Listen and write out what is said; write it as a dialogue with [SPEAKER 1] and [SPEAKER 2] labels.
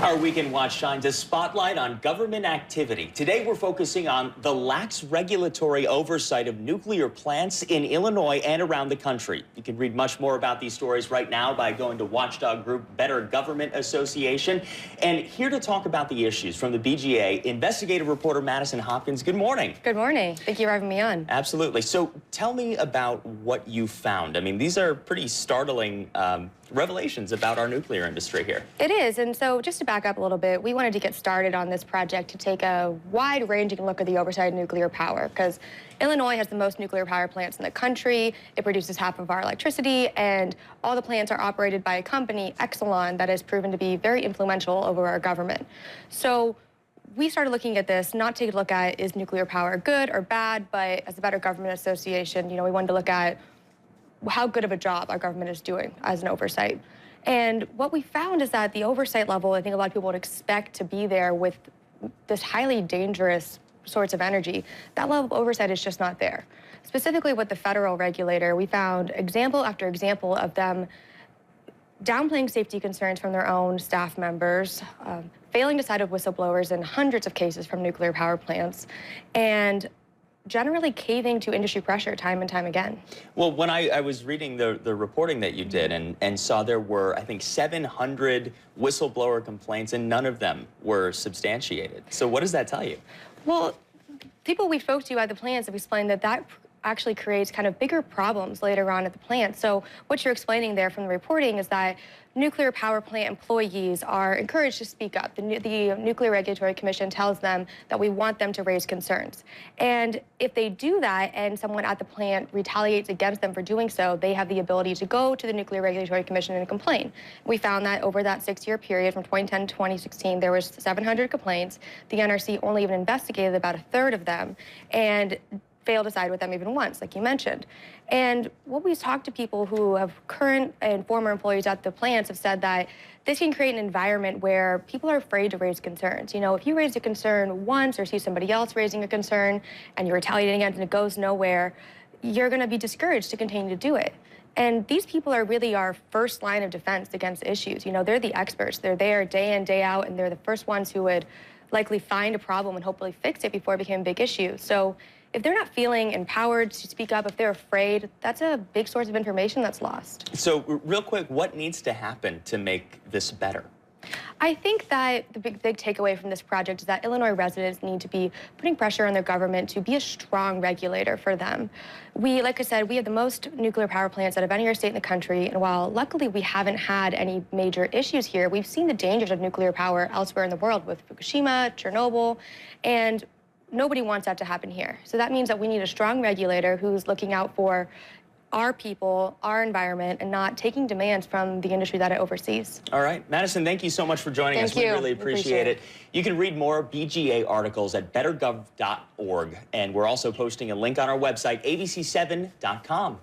[SPEAKER 1] Our Weekend Watch shines a spotlight on government activity. Today, we're focusing on the lax regulatory oversight of nuclear plants in Illinois and around the country. You can read much more about these stories right now by going to watchdog group Better Government Association. And here to talk about the issues from the BGA, investigative reporter Madison Hopkins. Good morning.
[SPEAKER 2] Good morning. Thank you for having me on.
[SPEAKER 1] Absolutely. So tell me about what you found. I mean, these are pretty startling revelations about our nuclear industry here.
[SPEAKER 2] It is, and so just to back up a little bit, we wanted to get started on this project to take a wide-ranging look at the oversight of nuclear power, because Illinois has the most nuclear power plants in the country. It produces half of our electricity, and all the plants are operated by a company, Exelon, that has proven to be very influential over our government. So we started looking at this, not to look at is nuclear power good or bad, but as a Better Government Association, we wanted to look at how good of a job our government is doing as an oversight. And what we found is that the oversight level, I think a lot of people would expect to be there with this highly dangerous sorts of energy. That level of oversight is just not there. Specifically with the federal regulator, we found example after example of them downplaying safety concerns from their own staff members, failing to side with whistleblowers in hundreds of cases from nuclear power plants, and generally caving to industry pressure time and time again.
[SPEAKER 1] Well, when I was reading the reporting that you did and saw there were, I think, 700 whistleblower complaints, and none of them were substantiated. So what does that tell you?
[SPEAKER 2] Well, people we spoke to at the plants have explained that that actually creates kind of bigger problems later on at the plant. So what you're explaining there from the reporting is that nuclear power plant employees are encouraged to speak up. The Nuclear Regulatory Commission tells them that we want them to raise concerns. And if they do that and someone at the plant retaliates against them for doing so, they have the ability to go to the Nuclear Regulatory Commission and complain. We found that over that 6-year period from 2010 to 2016, there was 700 complaints. The NRC only even investigated about a third of them and failed to side with them even once, like you mentioned. And what we talked to people who have current and former employees at the plants have said that this can create an environment where people are afraid to raise concerns. If you raise a concern once or see somebody else raising a concern and you're retaliating against it and it goes nowhere, you're going to be discouraged to continue to do it. And these people are really our first line of defense against issues. They're the experts. They're there day in, day out, and they're the first ones who would likely find a problem and hopefully fix it before it became a big issue. So if they're not feeling empowered to speak up, if they're afraid, that's a big source of information that's lost.
[SPEAKER 1] So real quick, what needs to happen to make this better?
[SPEAKER 2] I think that the big takeaway from this project is that Illinois residents need to be putting pressure on their government to be a strong regulator for them. Like I said, we have the most nuclear power plants out of any other state in the country, and while luckily we haven't had any major issues here, we've seen the dangers of nuclear power elsewhere in the world with Fukushima, Chernobyl, and nobody wants that to happen here. So that means that we need a strong regulator who's looking out for our people, our environment, and not taking demands from the industry that it oversees.
[SPEAKER 1] All right. Madison, thank you so much for joining us.
[SPEAKER 2] Thank you.
[SPEAKER 1] We really appreciate it. You can read more BGA articles at bettergov.org, and we're also posting a link on our website, abc7.com.